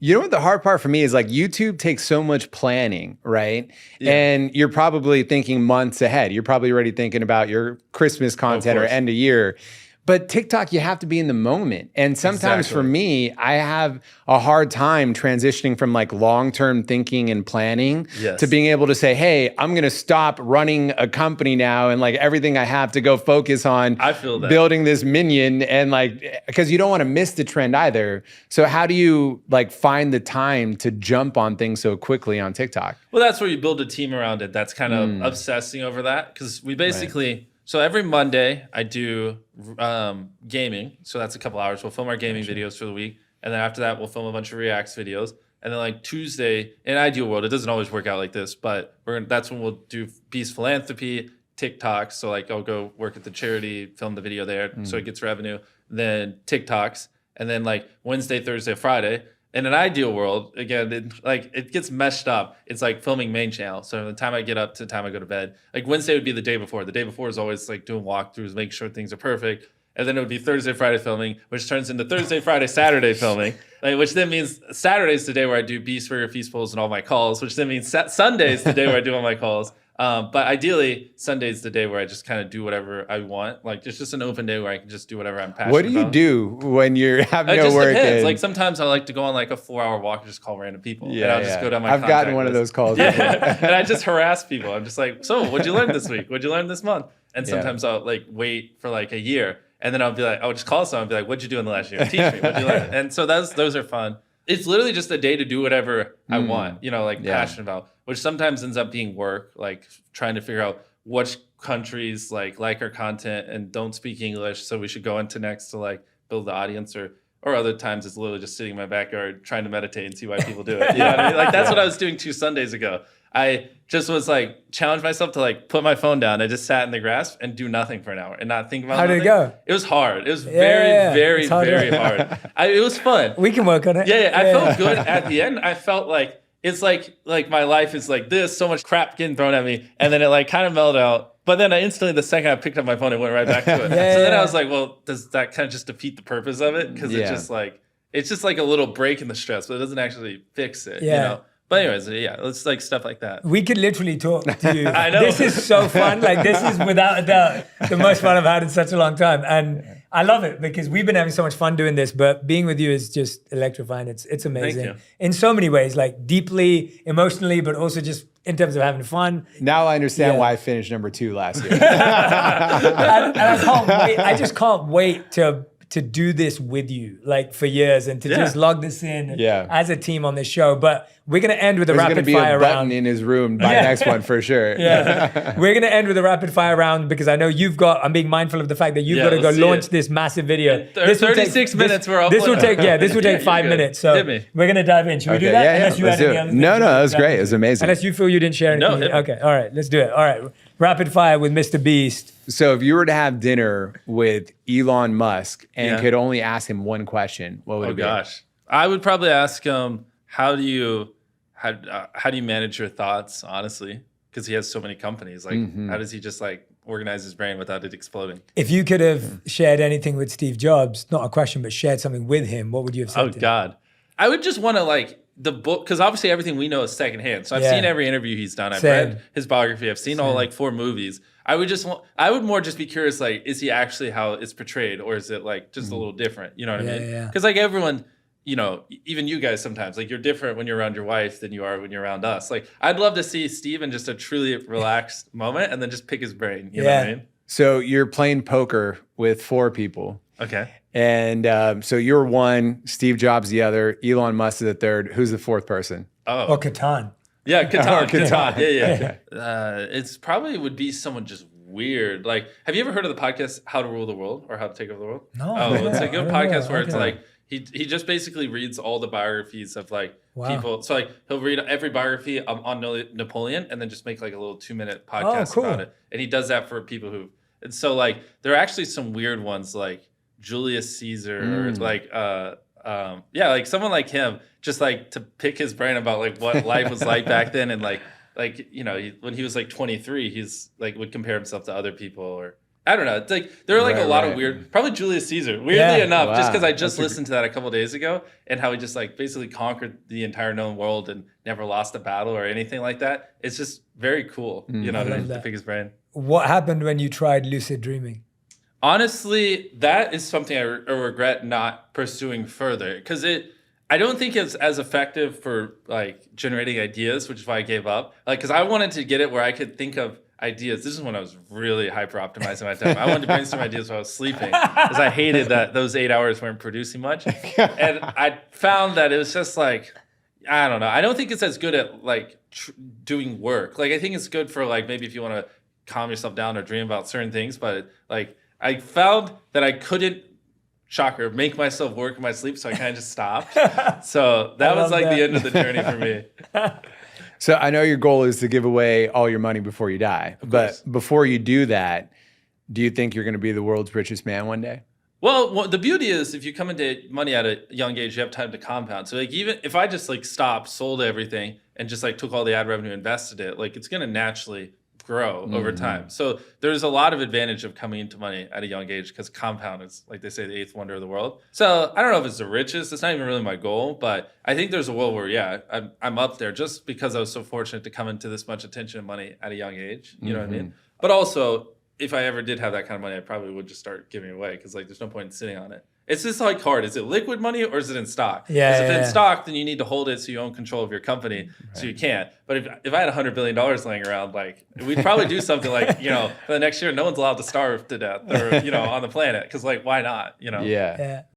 You know what the hard part for me is, like, YouTube takes so much planning, right? Yeah. And you're probably thinking months ahead. You're probably already thinking about your Christmas content or end of year. But TikTok, you have to be in the moment. And sometimes for me, I have a hard time transitioning from like long-term thinking and planning to being able to say, hey, I'm going to stop running a company now and like everything I have to go focus on building this minion. And like, because you don't want to miss the trend either. So how do you like find the time to jump on things so quickly on TikTok? Well, that's where you build a team around it. That's kind of obsessing over that. Because we basically... So every Monday I do gaming. So that's a couple hours. We'll film our gaming videos for the week. And then after that, we'll film a bunch of Reacts videos. And then like Tuesday, in an ideal world, it doesn't always work out like this, but that's when we'll do Beast Philanthropy, TikToks. So like I'll go work at the charity, film the video there so it gets revenue. Then TikToks. And then like Wednesday, Thursday, Friday. In an ideal world, again, it gets meshed up. It's like filming main channel. So the time I get up to the time I go to bed, like Wednesday would be the day before. The day before is always like doing walkthroughs, making sure things are perfect. And then it would be Thursday, Friday filming, which turns into Thursday, Friday, Saturday filming, which then means Saturday's the day where I do Beast Burger Feastfuls and all my calls, which then means Sunday's the day where I do all my calls. But ideally, Sunday's the day where I just kind of do whatever I want. Like, it's just an open day where I can just do whatever I'm passionate about. What do you do when you have no just work? Depends. Like, sometimes I like to go on like a 4-hour walk and just call random people. And I'll just go down my I've gotten one list. of those calls. And I just harass people. I'm just like, so what'd you learn this week? What'd you learn this month? And sometimes I'll like wait for like a year. And then I'll be like, I'll just call someone and be like, what'd you do in the last year? Teach me, what'd you learn? And so those are fun. It's literally just a day to do whatever I want, passionate about, which sometimes ends up being work, like trying to figure out which countries like our content and don't speak English, so we should go into next to like build the audience, or other times it's literally just sitting in my backyard trying to meditate and see why people do it. You know what I mean? Like that's what I was doing 2 Sundays ago. I just was like challenged myself to like put my phone down. I just sat in the grass and do nothing for an hour and not think about How did it go? It was hard. It was very hard. It was fun. We can work on it. I felt good at the end. I felt like it's like my life is like this, so much crap getting thrown at me, and then it like kind of mellowed out. But then I instantly, the second I picked up my phone, it went right back to it. So then I was like, well, does that kind of just defeat the purpose of it? Because it's just like a little break in the stress, but it doesn't actually fix it. You know? But anyways, it's like stuff like that. We could literally talk to you. I know. This is so fun. Like this is without a doubt the most fun I've had in such a long time. And I love it because we've been having so much fun doing this, but being with you is just electrifying. It's amazing. Thank you. In so many ways, like deeply, emotionally, but also just in terms of having fun. Now I understand why I finished number 2 last year. and I can't wait. I just can't wait to do this with you, like for years, and to just log this in as a team on this show. But we're going to end with a rapid fire round. There's going to be a button in his room by next one for sure. We're going to end with a rapid fire round because I know I'm being mindful of the fact that you've got to go launch this massive video. This 36 minutes we're all This will take 5 minutes. So we're going to dive in. Should we do that? Yeah, Unless you had any other things. No, that was great. It was amazing. Unless you feel you didn't share anything. No. Okay, all right, let's do it. All right, rapid fire with Mr. Beast. So if you were to have dinner with Elon Musk and could only ask him one question, what would it be? Oh gosh, I would probably ask him, how do you manage your thoughts, honestly? Because he has so many companies. Like, how does he just like organize his brain without it exploding? If you could have shared anything with Steve Jobs, not a question, but shared something with him, what would you have said to him? God, I would just want to like the book, because obviously everything we know is secondhand. So I've seen every interview he's done. I've read his biography. I've seen all like 4 movies. I would more just be curious, like, is he actually how it's portrayed, or is it like just a little different? You know what I mean? Because like everyone, even you guys sometimes, like you're different when you're around your wife than you are when you're around us. Like I'd love to see Steve in just a truly relaxed moment and then just pick his brain. You know what I mean? So you're playing poker with 4 people. Okay. And so you're one, Steve Jobs the other, Elon Musk the third. Who's the 4th person? Or Catan. Yeah, Catan. Catan. Yeah. It's probably would be someone just weird. Like, have you ever heard of the podcast How to Rule the World or How to Take Over the World? No. Oh, it's a good podcast where it's like he just basically reads all the biographies of like people. So like he'll read every biography on Napoleon and then just make like a little 2-minute podcast about it. And he does that for people who. And so like there are actually some weird ones like Julius Caesar or like like someone like him, just like to pick his brain about like what life was like back then, and like when he was like 23, he's like would compare himself to other people, or I don't know. It's like there are like a lot of weird, probably Julius Caesar. Weirdly enough, just because I just listened to that a couple of days ago, and how he just like basically conquered the entire known world and never lost a battle or anything like that. It's just very cool, you know, to pick his brain. What happened when you tried lucid dreaming? Honestly, that is something I regret not pursuing further, because I don't think it's as effective for like generating ideas, which is why I gave up. Like, because I wanted to get it where I could think of ideas. This is when I was really hyper optimizing my time. I wanted to brainstorm ideas while I was sleeping, because I hated that those 8 hours weren't producing much. And I found that it was just like, I don't know. I don't think it's as good at like doing work. Like, I think it's good for like maybe if you want to calm yourself down or dream about certain things. But like, I found that I couldn't, shocker, make myself work in my sleep, so I kind of just stopped. So that was like the end of the journey for me. So I know your goal is to give away all your money before you die. But before you do that, do you think you're going to be the world's richest man one day? Well, the beauty is if you come into money at a young age, you have time to compound. So like even if I just like stopped, sold everything, and just like took all the ad revenue, invested it, like it's going to naturally grow over time. So there's a lot of advantage of coming into money at a young age, because compound is, like they say, the eighth wonder of the world. So I don't know if it's the richest. It's not even really my goal, but I think there's a world where, I'm up there just because I was so fortunate to come into this much attention and money at a young age. You know what I mean? But also, if I ever did have that kind of money, I probably would just start giving it away, because like there's no point in sitting on it. It's just like hard. Is it liquid money or is it in stock? Because if it's in stock, then you need to hold it so you own control of your company, so you can't. But if I had $100 billion laying around, like we'd probably do something like, for the next year, no one's allowed to starve to death or, on the planet. Because like, why not? Yeah.